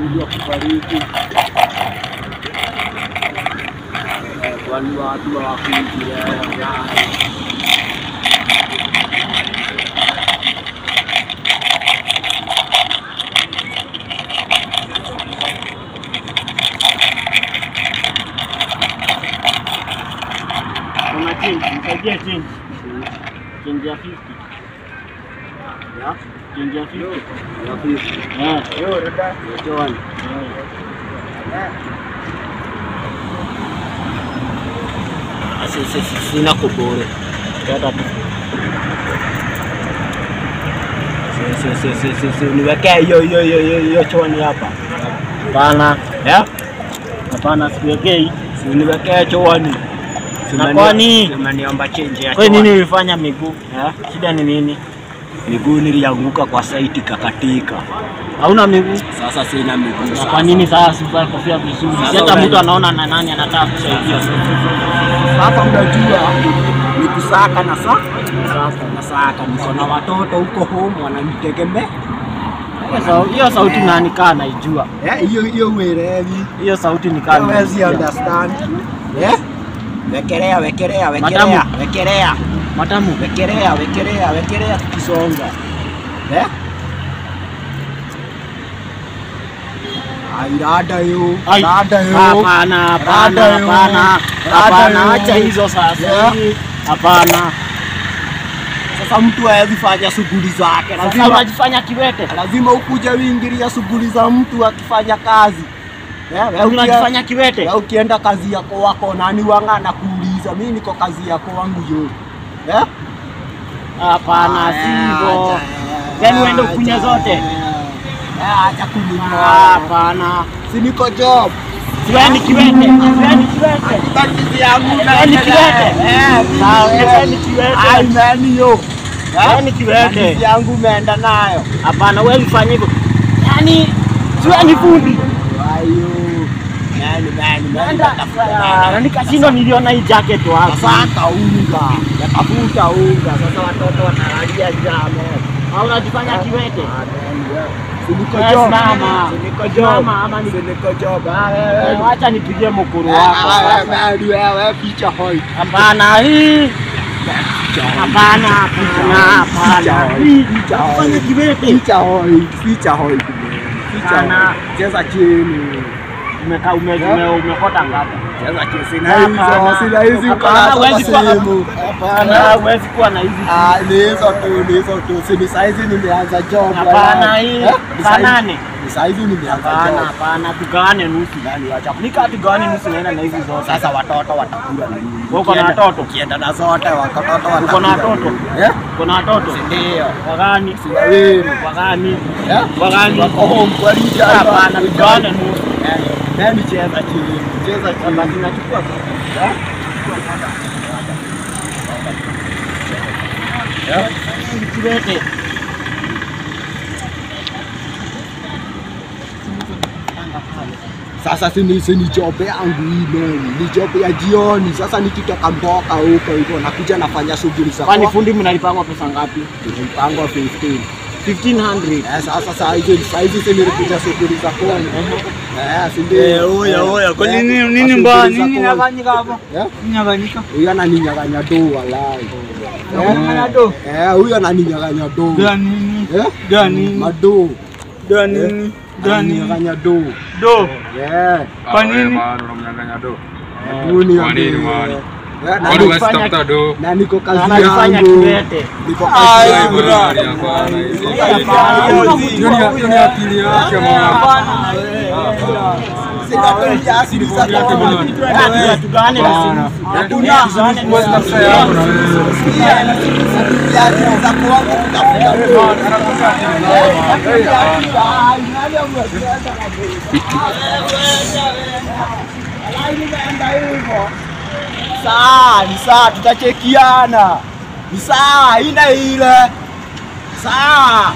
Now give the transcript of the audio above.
Mungu akubariki. Wani watu wakuingia kuna change, msaidia change. Change ya 50. Ya? Change ya 50. Ya 50. Yo, dada. John. Sina kubore. Kata tu. Niweke hiyo choni hapa. Hapana. Ya? Hapana, siwekei. Niweke choni. Na kwani unaniomba change ya. Kwa nini ulifanya miguu? Shida ni nini? Miguu nilianguka kwa site kakatika. Hauna miguu? Sasa sina miguu. Na kwa nini sasa sivae kofia vizuri? Hata mtu anaona na nani anataka kusaidia. Sasa unajua ni kusaka na saka niko na watoto huko home wananitegemea. Hiyo sauti nani kana naijua? Hiyo uelewi. Hiyo sauti ni kana. Huwezi understand. Wekelea. Matamu, wekelea tukisonga. Dada yo. Hapana, acha hizo sasa. Hapana. Sasa mtu hawezi fanya shughuli zake. Lazima unajifanya kiwete. Lazima ukuje uingilia shughuli za mtu akifanya kazi. Unajifanya kiwete. Wewe ukienda kazi yako wako nani wanga anakuuliza mimi niko kazi yako wangu yo. Hapana, sivyo. Yaani uende ukunya zote. Acha kunywa. Hapana. Si niko job. Wewe ni kiwete. Baki yangu na ni kiwete. Sawa, wewe ni kiwete. Ai nani yo? Wewe ni kiwete. Yangu umeenda nayo. Hapana, wewe ufanye hivyo. Yaani wewe ni fundi. Ayo. Nani tafuta. Nikashinda niliona hii jacket wapi. Sasa unga. Yatafuta unga. Sasa watoto wanalalia jana. Au unajifanya kiwete? Siniko job. Acha nipigie mkuru wako. Wewe picha hoi. Hapana hii. Hapana. Fanya kiwete. Picha hoi. Picha. Cheza chini. Umekota ngapi? Cheza chini. Sina hizi huwezi simu. Hapana, huwezi kuwa na hizi. Ni hizo tu. Sini saizi nimeanza job. Hapana hii. Saa 8. Ni saizi nimeanza job. Hapana, tugawane nusu ndani ya chakula. Nika tugawane nusu naenda na hizi zote. Sasa watoto watakula na nini? Uko na watoto? Ukienda na zote watoto watakula. Uko na watoto? Uko na watoto? Ndio. Wagani? Sina wewe. Wagani? Wako home kwa nini? Hapana, tugawane nusu. Nani cheza chini? Basi nachukua sasa. Kiwete. Sasa sini job yangu hii ni job ya jioni. Sasa nikitoka mboka huko hivyo nakuja nafanya shughuli za. Kwani fundi mnalipangwa pesa ngapi? Tunalipangwa 1500. Sasa saa hizi nilikuja shughuli za kwanza. Oya. Kwa nini mbaya? Nini inafanyika hapo? Nyanganyika. Huyu ananinyang'anya do walai. Ananinyang'anya do? Huyu ananinyang'anya do. Gani? Mado. Gani? Ananinyang'anya do. Do? Kwa nini? Unamnyang'anya do? Kwa nini? Na niko kazi yangu. Niko kazi yangu. Ni akili yake mwana. Sina kuja asili za tugane na sisi. Hatuna kuweza kufanya hapo na wewe. Sikia za kwangu kutafuta. Saa tutachekiana. Ni saa ile. Saa